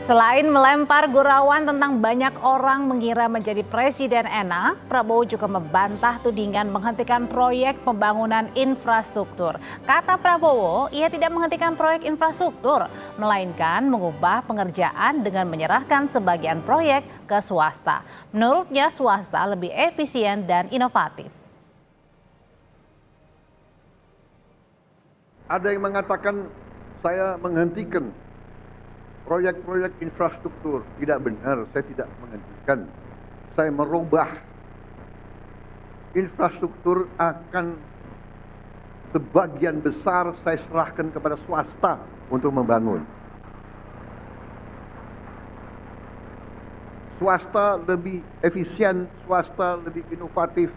Selain melempar gurauan tentang banyak orang mengira menjadi presiden enak, Prabowo juga membantah tudingan menghentikan proyek pembangunan infrastruktur. Kata Prabowo, ia tidak menghentikan proyek infrastruktur, melainkan mengubah pengerjaan dengan menyerahkan sebagian proyek ke swasta. Menurutnya, swasta lebih efisien dan inovatif. Ada yang mengatakan saya menghentikan proyek-proyek infrastruktur. Tidak benar, saya tidak menghentikan. Saya merubah. Infrastruktur akan sebagian besar saya serahkan kepada swasta untuk membangun. Swasta lebih efisien, swasta lebih inovatif,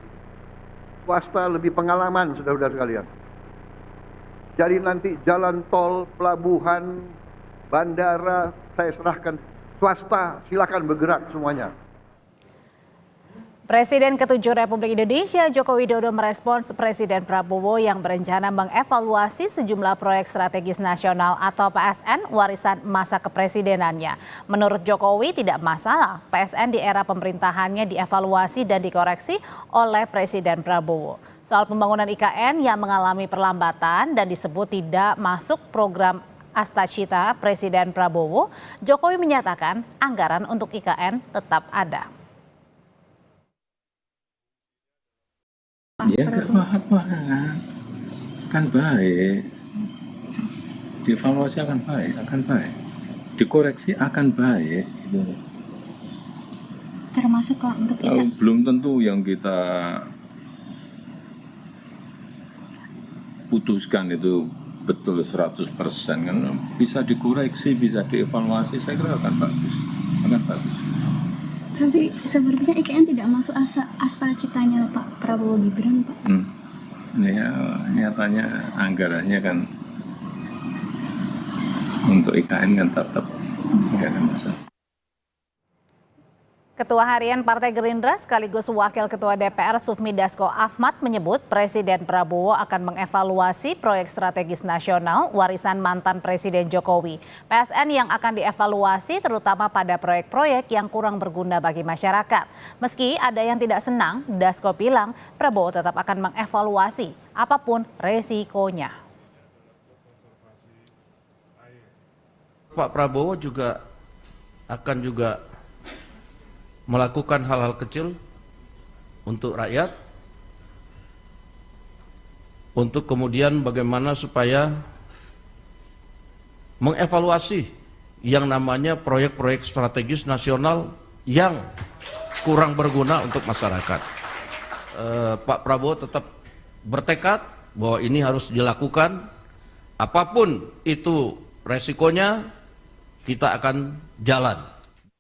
swasta lebih pengalaman, saudara-saudara sekalian. Jadi nanti jalan tol, pelabuhan, bandara, saya serahkan swasta, silakan bergerak semuanya. Presiden ke-7 Republik Indonesia Joko Widodo merespons Presiden Prabowo yang berencana mengevaluasi sejumlah proyek strategis nasional atau PSN warisan masa kepresidenannya. Menurut Jokowi tidak masalah PSN di era pemerintahannya dievaluasi dan dikoreksi oleh Presiden Prabowo. Soal pembangunan IKN yang mengalami perlambatan dan disebut tidak masuk program Astacita Presiden Prabowo, Jokowi menyatakan anggaran untuk IKN tetap ada. Ya nggak apa-apa kan baik, dievaluasi akan baik, dikoreksi akan baik. Itu. Termasuk kok untuk IKN? Belum tentu yang kita putuskan itu betul 100% kan, bisa dikoreksi, bisa dievaluasi, saya kira akan bagus. Tapi sepertinya IKN tidak masuk Astacitanya Pak Prabowo Gibran, Pak. Ya, nyatanya anggarannya kan untuk IKN kan tetap nggak ada masalah. Ketua Harian Partai Gerindra sekaligus Wakil Ketua DPR Sufmi Dasko Ahmad menyebut Presiden Prabowo akan mengevaluasi proyek strategis nasional warisan mantan Presiden Jokowi. PSN yang akan dievaluasi terutama pada proyek-proyek yang kurang berguna bagi masyarakat. Meski ada yang tidak senang, Dasko bilang Prabowo tetap akan mengevaluasi apapun resikonya. Pak Prabowo akan melakukan hal-hal kecil untuk rakyat, untuk kemudian bagaimana supaya mengevaluasi yang namanya proyek-proyek strategis nasional yang kurang berguna untuk masyarakat. Pak Prabowo tetap bertekad bahwa ini harus dilakukan, apapun itu resikonya kita akan jalan.